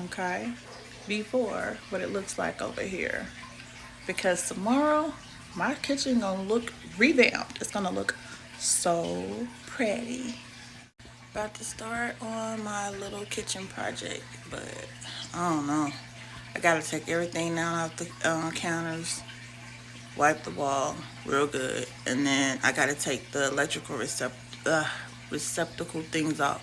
okay, before what it looks like over here. Because tomorrow, my kitchen gonna look revamped. It's gonna look so pretty. About to start on my little kitchen project, but I don't know. I gotta take everything down off the counters, wipe the wall real good, and then I gotta take the electrical receptacle things off.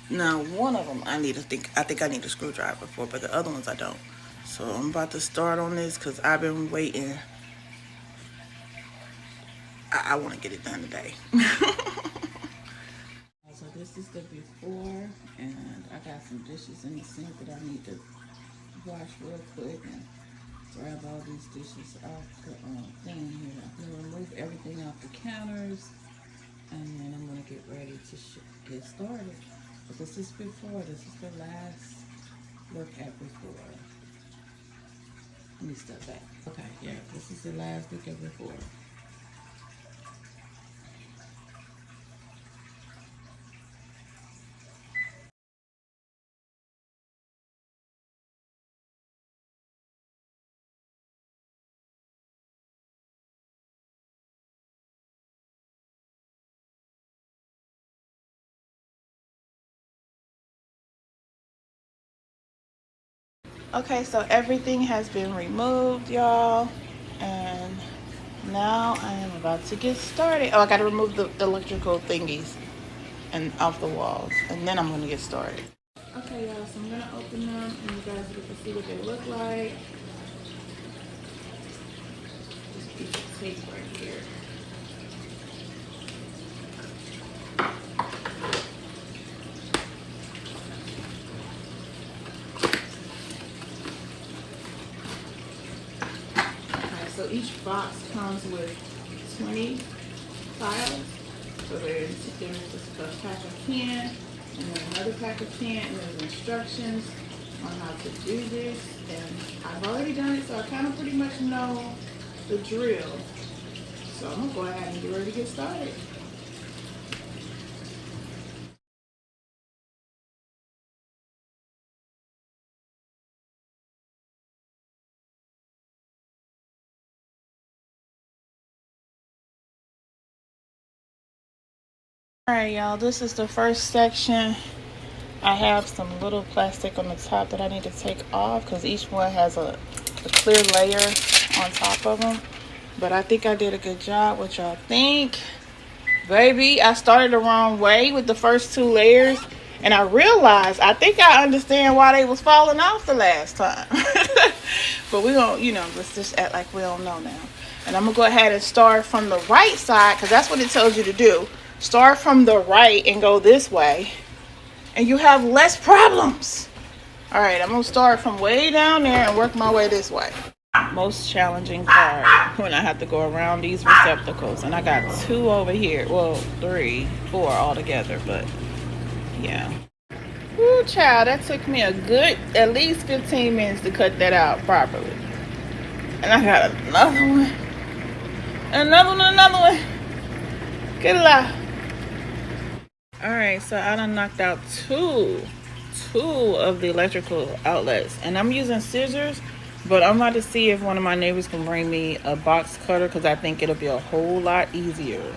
Now, one of them I think I need a screwdriver for, but the other ones I don't. So I'm about to start on this because I've been waiting. I want to get it done today. So this is the before, and I got some dishes in the sink that I need to wash real quick and grab all these dishes off the thing here. I'm gonna remove everything off the counters, and then I'm gonna get ready to get started. But this is before. This is the last look at before. Let me step back. Okay, yeah, this is the last look at before. Okay, so everything has been removed, y'all, and now I am about to get started. Oh, I gotta remove the electrical thingies and off the walls, and then I'm gonna get started. Okay, y'all, so I'm gonna open them, and you guys get to see what they look like. This piece of tape right here. So each box comes with 20 files. So there's a pack of 10, and then another pack of 10, and there's instructions on how to do this. And I've already done it, so I kind of pretty much know the drill. So I'm gonna go ahead and get ready to get started. Alright, y'all, this is the first section. I have some little plastic on the top that I need to take off because each one has a clear layer on top of them. But I think I did a good job. What y'all think? Baby, I started the wrong way with the first 2 layers. And I realized, I think I understand why they was falling off the last time. But we don't, let's just act like we don't know now. And I'm going to go ahead and start from the right side because that's what it tells you to do. Start from the right and go this way. And you have less problems. All right, I'm going to start from way down there and work my way this way. Most challenging part when I have to go around these receptacles. And I got 2 over here. Well, 3, 4 altogether, but yeah. Ooh, child, that took me a good at least 15 minutes to cut that out properly. And I got another one. Another one. Good luck. Alright, so I done knocked out two of the electrical outlets. And I'm using scissors, but I'm about to see if one of my neighbors can bring me a box cutter because I think it'll be a whole lot easier.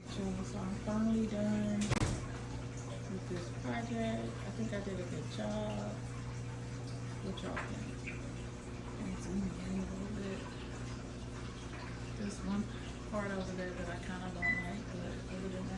So I'm finally done with this project. I think I did a good job. What y'all think? And zoom in a little bit. There's one part over there that I kind of don't like, but other than